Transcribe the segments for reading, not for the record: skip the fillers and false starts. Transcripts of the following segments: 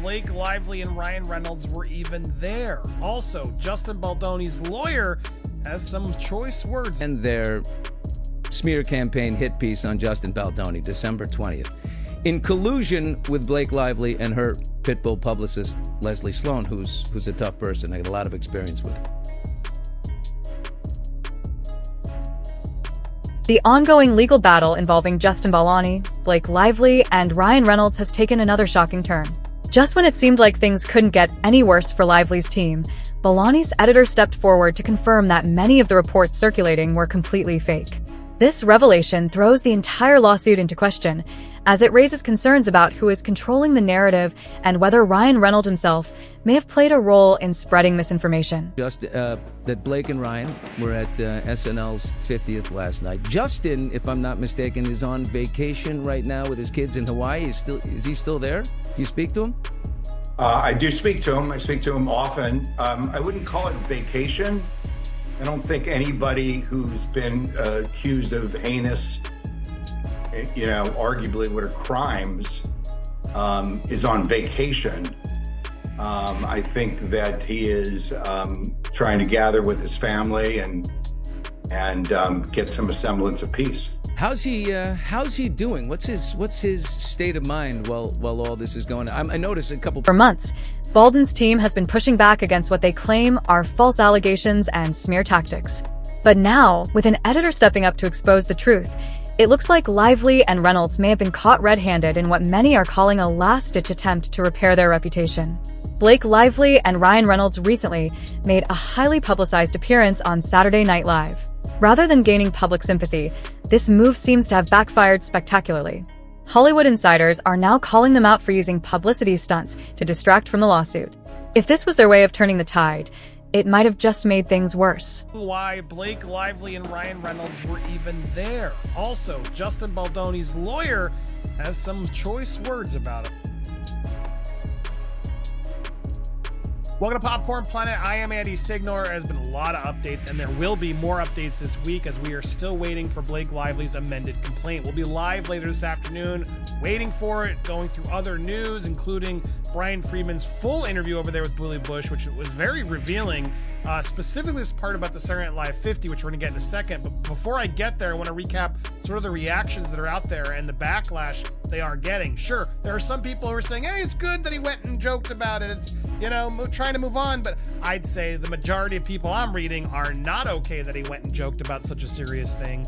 Blake Lively and Ryan Reynolds were even there. Also, Justin Baldoni's lawyer has some choice words. And their smear campaign hit piece on Justin Baldoni, December 20th. In collusion with Blake Lively and her pitbull publicist, Leslie Sloan, who's a tough person. I got a lot of experience with. The ongoing legal battle involving Justin Baldoni, Blake Lively, and Ryan Reynolds has taken another shocking turn. Just when it seemed like things couldn't get any worse for Lively's team, Baldoni's editor stepped forward to confirm that many of the reports circulating were completely fake. This revelation throws the entire lawsuit into question, as it raises concerns about who is controlling the narrative and whether Ryan Reynolds himself may have played a role in spreading misinformation. Just that Blake and Ryan were at SNL's 50th last night. Justin, if I'm not mistaken, is on vacation right now with his kids in Hawaii. Is he still there? Do you speak to him? I do speak to him. I speak to him often. I wouldn't call it vacation. I don't think anybody who's been accused of heinous, arguably what are crimes, is on vacation. I think that he is trying to gather with his family and get some semblance of peace. How's he doing? What's his state of mind while all this is going on? I noticed a couple. For months, Baldwin's team has been pushing back against what they claim are false allegations and smear tactics. But now, with an editor stepping up to expose the truth, it looks like Lively and Reynolds may have been caught red-handed in what many are calling a last-ditch attempt to repair their reputation. Blake Lively and Ryan Reynolds recently made a highly publicized appearance on Saturday Night Live. Rather than gaining public sympathy, this move seems to have backfired spectacularly. Hollywood insiders are now calling them out for using publicity stunts to distract from the lawsuit. If this was their way of turning the tide, it might have just made things worse. Why Blake Lively and Ryan Reynolds were even there. Also, Justin Baldoni's lawyer has some choice words about it. Welcome to Popcorn Planet. I am Andy Signor. There has been a lot of updates, and there will be more updates this week as we are still waiting for Blake Lively's amended complaint. We'll be live later this afternoon, waiting for it, going through other news, including Brian Friedman's full interview over there with Billy Bush, which was very revealing, specifically this part about the Saturday Night Live 50, which we're going to get in a second. But before I get there, I want to recap sort of the reactions that are out there and the backlash they are getting. Sure, there are some people who are saying, hey, it's good that he went and joked about it. It's, trying to move on. But I'd say the majority of people I'm reading are not okay that he went and joked about such a serious thing.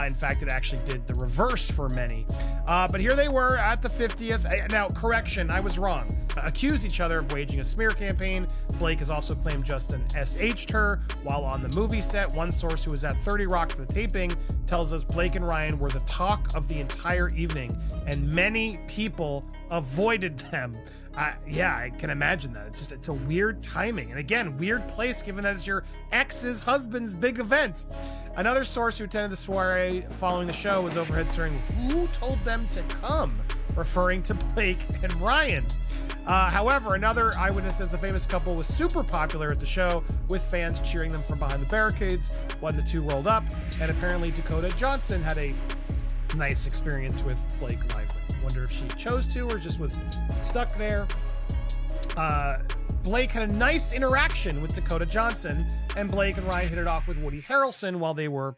In fact, it actually did the reverse for many. But here they were at the 50th. Now, correction, I was wrong. Accused each other of waging a smear campaign. Blake has also claimed Justin SH'd her while on the movie set. One source who was at 30 Rock for the taping tells us Blake and Ryan were the talk of the entire evening, and many people avoided them. I can imagine that. It's a weird timing. And again, weird place given that it's your ex's husband's big event. Another source who attended the soiree following the show was overheard saying, who told them to come? Referring to Blake and Ryan. However, another eyewitness says the famous couple was super popular at the show, with fans cheering them from behind the barricades when the two rolled up. And apparently Dakota Johnson had a nice experience with Blake Lively. Wonder if she chose to or just was stuck there. Blake had a nice interaction with Dakota Johnson, and Blake and Ryan hit it off with Woody Harrelson while they were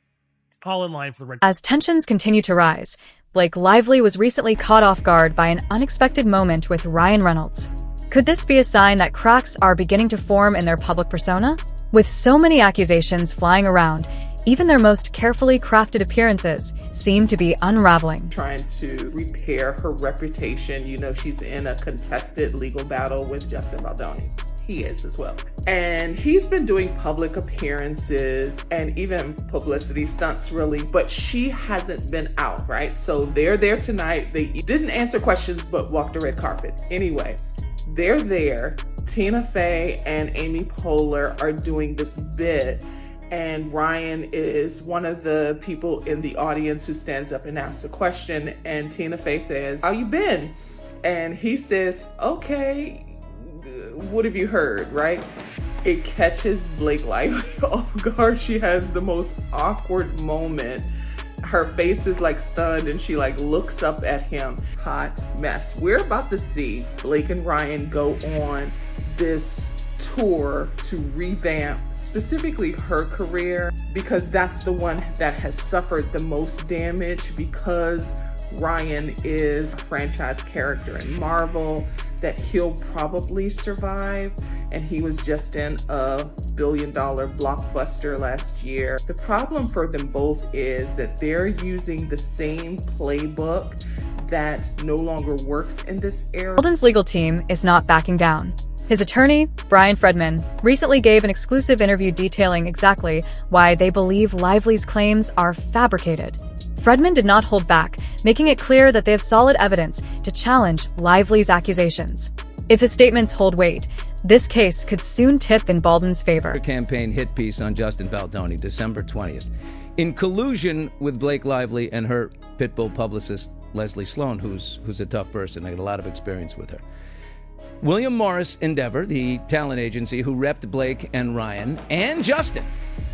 all in line for the red. As tensions continue to rise, Blake Lively was recently caught off guard by an unexpected moment with Ryan Reynolds. Could this be a sign that cracks are beginning to form in their public persona? With so many accusations flying around, even their most carefully crafted appearances seem to be unraveling. Trying to repair her reputation. She's in a contested legal battle with Justin Baldoni. He is as well. And he's been doing public appearances and even publicity stunts, really, but she hasn't been out, right? So they're there tonight. They didn't answer questions, but walked the red carpet. Anyway, they're there. Tina Fey and Amy Poehler are doing this bit, and Ryan is one of the people in the audience who stands up and asks a question, and Tina Fey says, how you been? And he says, okay, what have you heard, right? It catches Blake Lively off guard. She has the most awkward moment. Her face is like stunned and she like looks up at him. Hot mess. We're about to see Blake and Ryan go on this tour to revamp specifically her career, because that's the one that has suffered the most damage, because Ryan is a franchise character in Marvel that he'll probably survive, and he was just in a billion-dollar blockbuster last year. The problem for them both is that they're using the same playbook that no longer works in this era. Bolden's legal team is not backing down. His attorney, Brian Fredman, recently gave an exclusive interview detailing exactly why they believe Lively's claims are fabricated. Fredman did not hold back, making it clear that they have solid evidence to challenge Lively's accusations. If his statements hold weight, this case could soon tip in Baldon's favor. Campaign hit piece on Justin Baldoni, December 20th. In collusion with Blake Lively and her pitbull publicist, Leslie Sloan, who's a tough person. I got a lot of experience with her. William Morris Endeavor, the talent agency who repped Blake and Ryan and Justin,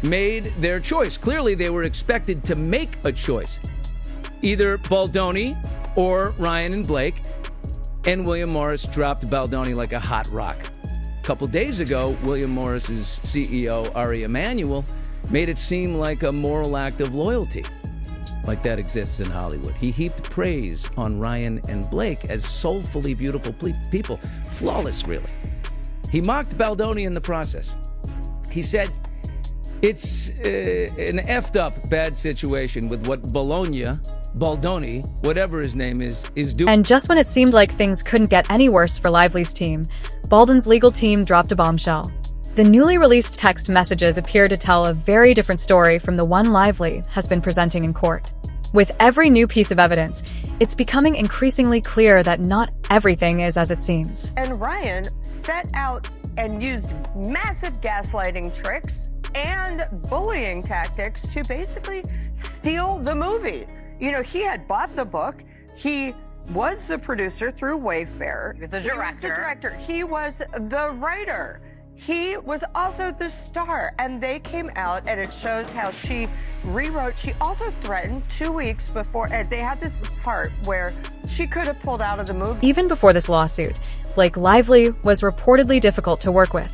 made their choice. Clearly, they were expected to make a choice. Either Baldoni or Ryan and Blake, and William Morris dropped Baldoni like a hot rock. A couple days ago, William Morris's CEO, Ari Emanuel, made it seem like a moral act of loyalty. Like that exists in Hollywood. He heaped praise on Ryan and Blake as soulfully beautiful people. Flawless, really. He mocked Baldoni in the process. He said, it's an effed up bad situation with what Baldoni, whatever his name is doing. And just when it seemed like things couldn't get any worse for Lively's team, Baldon's legal team dropped a bombshell. The newly released text messages appear to tell a very different story from the one Lively has been presenting in court. With every new piece of evidence, it's becoming increasingly clear that not everything is as it seems. And Ryan set out and used massive gaslighting tricks and bullying tactics to basically steal the movie. You know, he had bought the book. He was the producer through Wayfair. He was the director. He was the writer. He was also the star, and they came out, and it shows how she rewrote. She also threatened 2 weeks before, and they had this part where she could have pulled out of the movie. Even before this lawsuit, Blake Lively was reportedly difficult to work with.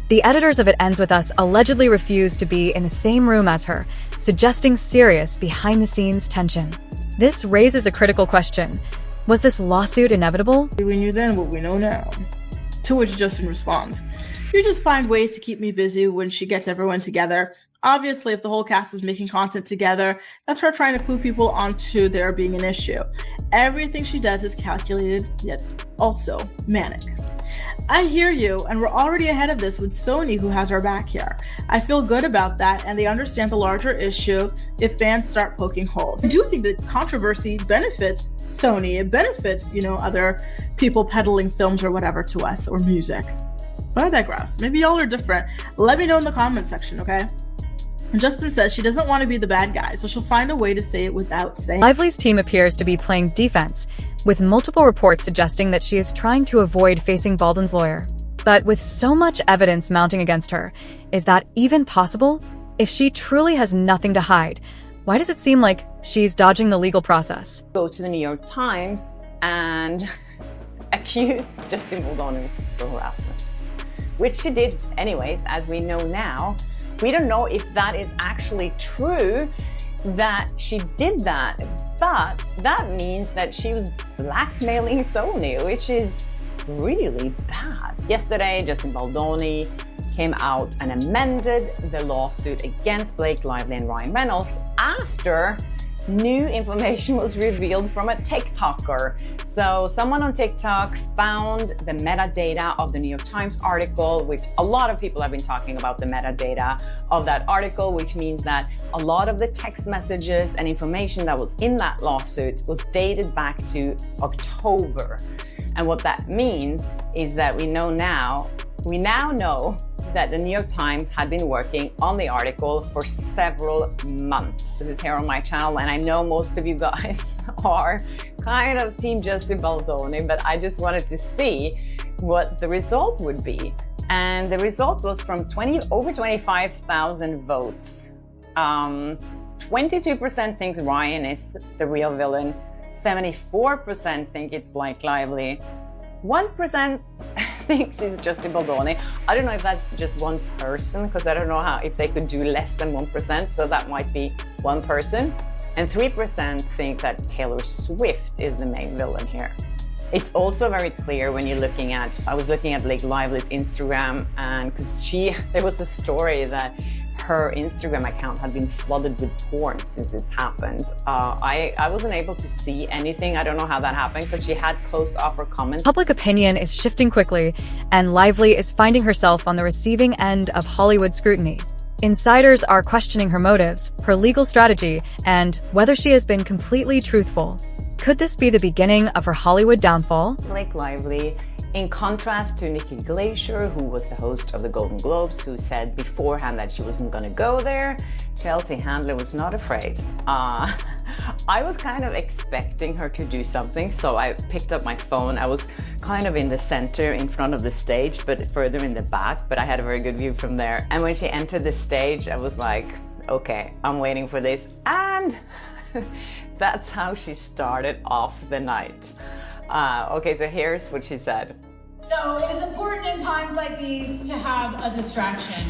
The editors of It Ends With Us allegedly refused to be in the same room as her, suggesting serious behind-the-scenes tension. This raises a critical question. Was this lawsuit inevitable? We knew then what we know now. To which Justin responds, "You just find ways to keep me busy when she gets everyone together. Obviously, if the whole cast is making content together, that's her trying to clue people onto there being an issue. Everything she does is calculated, yet also manic." I hear you, and we're already ahead of this with Sony, who has our back here. I feel good about that, and they understand the larger issue if fans start poking holes. I do think that controversy benefits Sony. It benefits, other people peddling films or whatever to us, or music. But I digress. Maybe y'all are different. Let me know in the comment section, okay? And Justin says she doesn't want to be the bad guy, so she'll find a way to say it without saying. Lively's team appears to be playing defense, with multiple reports suggesting that she is trying to avoid facing Baldon's lawyer. But with so much evidence mounting against her, is that even possible? If she truly has nothing to hide, why does it seem like she's dodging the legal process? Go to the New York Times and accuse Justin Baldoni of harassment, which she did anyways, as we know now. We don't know if that is actually true, that she did that, but that means that she was blackmailing Sony, which is really bad. Yesterday, Justin Baldoni came out and amended the lawsuit against Blake Lively and Ryan Reynolds after new information was revealed from a TikToker. So someone on TikTok found the metadata of the New York Times article, which a lot of people have been talking about the metadata of that article, which means that a lot of the text messages and information that was in that lawsuit was dated back to October. And what that means is that we now know that the New York Times had been working on the article for several months. This is here on my channel, and I know most of you guys are kind of Team Justin Baldoni, but I just wanted to see what the result would be. And the result was from over 25,000 votes. 22% thinks Ryan is the real villain. 74% think it's Blake Lively. 1% thinks it's Justin Baldoni. I don't know if that's just one person, because I don't know if they could do less than 1%, so that might be one person. And 3% think that Taylor Swift is the main villain here. It's also very clear when you're looking at, I was looking at Blake Lively's Instagram, and because there was a story that her Instagram account had been flooded with porn since this happened. I wasn't able to see anything. I don't know how that happened, because she had closed off her comments. Public opinion is shifting quickly, and Lively is finding herself on the receiving end of Hollywood scrutiny. Insiders are questioning her motives, her legal strategy, and whether she has been completely truthful. Could this be the beginning of her Hollywood downfall? Blake Lively, in contrast to Nikki Glaser, who was the host of the Golden Globes, who said beforehand that she wasn't going to go there, Chelsea Handler was not afraid. I was kind of expecting her to do something, so I picked up my phone. I was kind of in the center, in front of the stage, but further in the back, but I had a very good view from there. And when she entered the stage, I was like, okay, I'm waiting for this. And that's how she started off the night. Okay, so here's what she said. So it is important in times like these to have a distraction.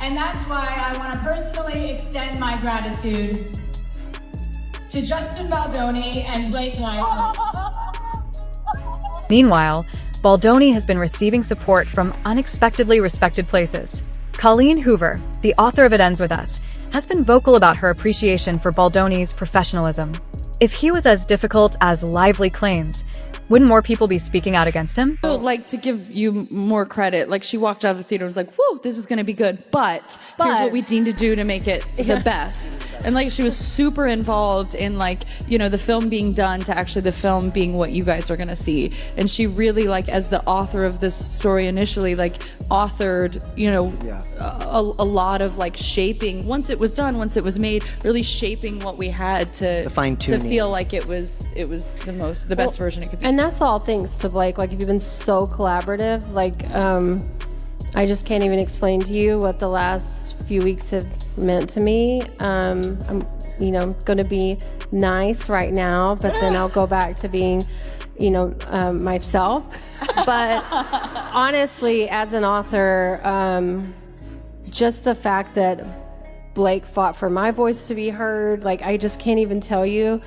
And that's why I want to personally extend my gratitude to Justin Baldoni and Blake Lively. Meanwhile, Baldoni has been receiving support from unexpectedly respected places. Colleen Hoover, the author of It Ends With Us, has been vocal about her appreciation for Baldoni's professionalism. If he was as difficult as Lively claims, wouldn't more people be speaking out against him? Like, to give you more credit, like, she walked out of the theater and was like, whoa, this is going to be good, but here's what we need to do to make it the best. And, like, she was super involved in, like, you know, the film being done to actually the film being what you guys are going to see. And she really, like, as the author of this story initially, like, authored, you know, a lot of, like, shaping, once it was done, once it was made, really shaping what we had to feel like it was the best version it could be. And that's all thanks to Blake. Like, you've been so collaborative. Like, I just can't even explain to you what the last few weeks have meant to me. I'm, you know, going to be nice right now, but then I'll go back to being, you know, myself. But honestly, as an author, just the fact that Blake fought for my voice to be heard, like, I just can't even tell you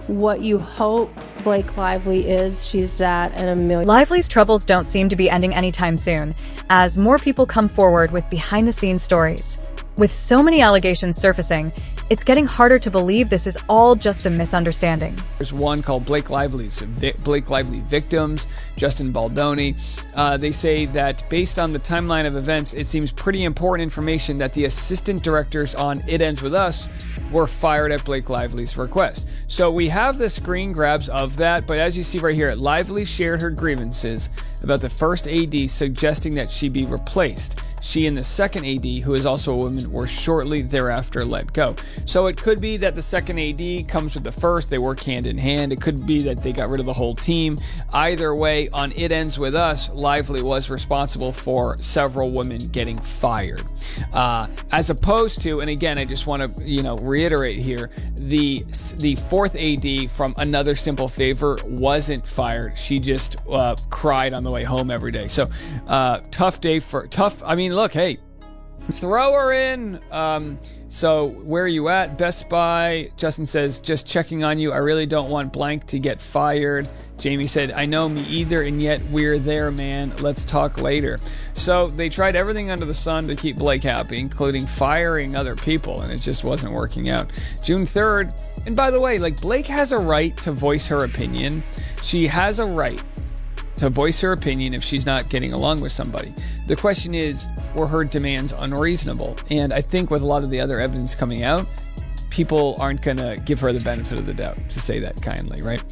what you hope Blake Lively is. She's that and a million. Lively's troubles don't seem to be ending anytime soon, as more people come forward with behind-the-scenes stories. With so many allegations surfacing, it's getting harder to believe this is all just a misunderstanding. There's one called Blake Lively Victims, Justin Baldoni. They say that based on the timeline of events, it seems pretty important information that the assistant directors on It Ends With Us were fired at Blake Lively's request. So we have the screen grabs of that, but as you see right here, Lively shared her grievances about the first AD suggesting that she be replaced. She and the second AD, who is also a woman, were shortly thereafter let go. So it could be that the second AD comes with the first, they work hand in hand. It could be that they got rid of the whole team. Either way, on It Ends With Us, Lively was responsible for several women getting fired. As opposed to, and again, I just want to, reiterate here, the fourth AD from Another Simple Favor wasn't fired. She just cried on the way home every day. So look, hey, throw her in. So where are you at? Best Buy. Justin says, just checking on you. I really don't want blank to get fired. Jamie said, I know, me either, and yet we're there, man. Let's talk later. So they tried everything under the sun to keep Blake happy, including firing other people, and it just wasn't working out. June 3rd, and by the way, like, Blake has a right to voice her opinion. She has a right to voice her opinion if she's not getting along with somebody. The question is, were her demands unreasonable? And I think with a lot of the other evidence coming out, people aren't going to give her the benefit of the doubt, to say that kindly, right?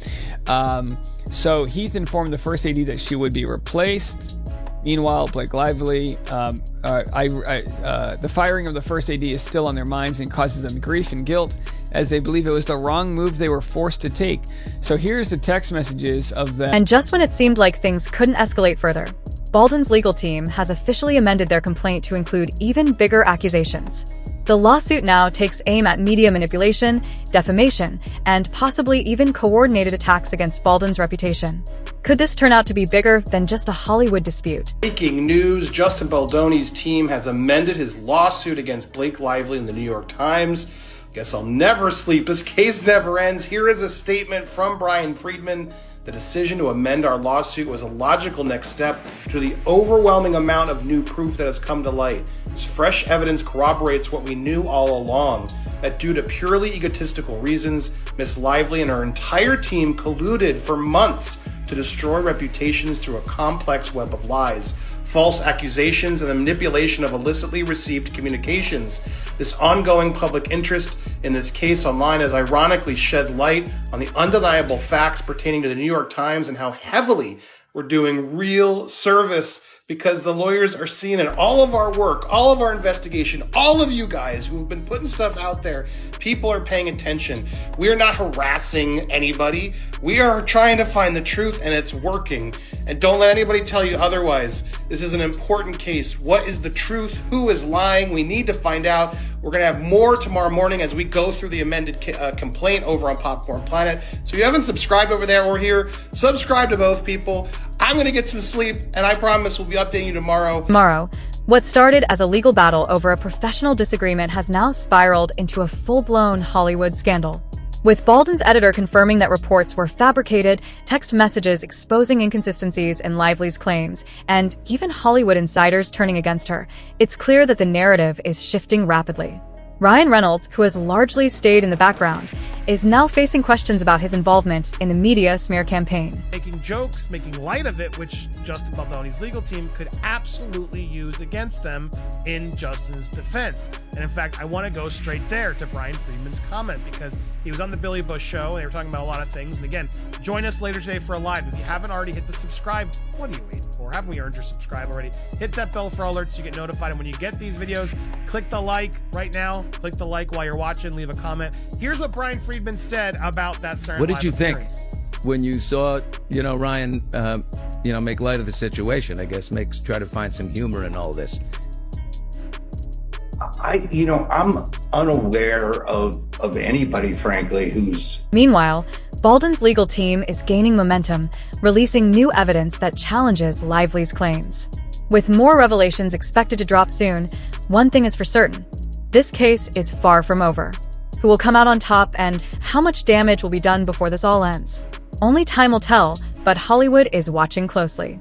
So Heath informed the first AD that she would be replaced. Meanwhile, Blake Lively, the firing of the first AD is still on their minds and causes them grief and guilt, as they believe it was the wrong move they were forced to take. So here's the text messages of that. And just when it seemed like things couldn't escalate further, Baldwin's legal team has officially amended their complaint to include even bigger accusations. The lawsuit now takes aim at media manipulation, defamation, and possibly even coordinated attacks against Baldwin's reputation. Could this turn out to be bigger than just a Hollywood dispute? Breaking news, Justin Baldoni's team has amended his lawsuit against Blake Lively in the New York Times. Guess I'll never sleep. This case never ends. Here is a statement from Brian Friedman. The decision to amend our lawsuit was a logical next step to the overwhelming amount of new proof that has come to light. This fresh evidence corroborates what we knew all along, that due to purely egotistical reasons, Miss Lively and her entire team colluded for months to destroy reputations through a complex web of lies, false accusations, and the manipulation of illicitly received communications. This ongoing public interest in this case online has ironically shed light on the undeniable facts pertaining to the New York Times and how heavily we're doing real service, because the lawyers are seeing in all of our work, all of our investigation, all of you guys who have been putting stuff out there, people are paying attention. We're not harassing anybody. We are trying to find the truth, and it's working. And don't let anybody tell you otherwise. This is an important case. What is the truth? Who is lying? We need to find out. We're going to have more tomorrow morning as we go through the amended complaint over on Popcorn Planet. So if you haven't subscribed over there or here, subscribe to both people. I'm going to get some sleep, and I promise we'll be updating you tomorrow. What started as a legal battle over a professional disagreement has now spiraled into a full-blown Hollywood scandal. With Baldwin's editor confirming that reports were fabricated, text messages exposing inconsistencies in Lively's claims, and even Hollywood insiders turning against her, it's clear that the narrative is shifting rapidly. Ryan Reynolds, who has largely stayed in the background, is now facing questions about his involvement in the media smear campaign. Making jokes, making light of it, which Justin Baldoni's legal team could absolutely use against them in Justin's defense. And in fact, I want to go straight there to Brian Friedman's comment, because he was on the Billy Bush show and they were talking about a lot of things. And again, join us later today for a live. If you haven't already hit the subscribe, what are you waiting for? Haven't we earned your subscribe already? Hit that bell for alerts so you get notified. And when you get these videos, click the like right now. Click the like while you're watching, leave a comment. Here's what Brian Friedman said about that Saturday What Night did you Live think appearance. when you saw, Ryan, make light of the situation? I guess try to find some humor in all this. I'm unaware of anybody, frankly, who's... Meanwhile, Baldwin's legal team is gaining momentum, releasing new evidence that challenges Lively's claims. With more revelations expected to drop soon, one thing is for certain: this case is far from over. Who will come out on top and how much damage will be done before this all ends? Only time will tell, but Hollywood is watching closely.